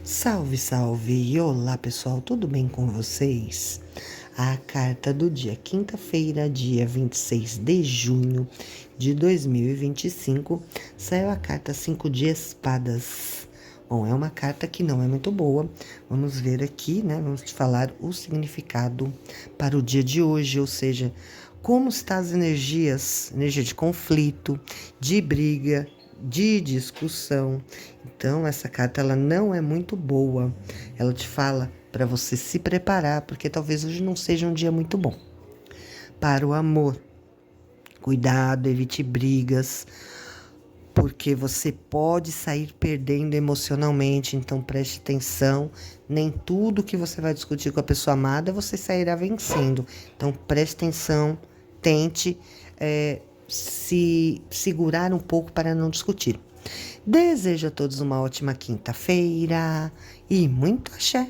Salve, salve! E olá, pessoal, tudo bem com vocês? A carta do dia quinta-feira, dia 26 de junho de 2025, saiu a carta 5 de espadas. Bom, é uma carta que não é muito boa. Vamos ver aqui, né? Vamos falar o significado para o dia de hoje, ou seja, como estão as energias, energia de conflito, de briga, de discussão. Então, essa carta ela não é muito boa. Ela te fala para você se preparar, porque talvez hoje não seja um dia muito bom. Para o amor, cuidado, evite brigas, porque você pode sair perdendo emocionalmente, então preste atenção. Nem tudo que você vai discutir com a pessoa amada você sairá vencendo. Então preste atenção, tente se segurar um pouco para não discutir. Desejo a todos uma ótima quinta-feira e muito axé!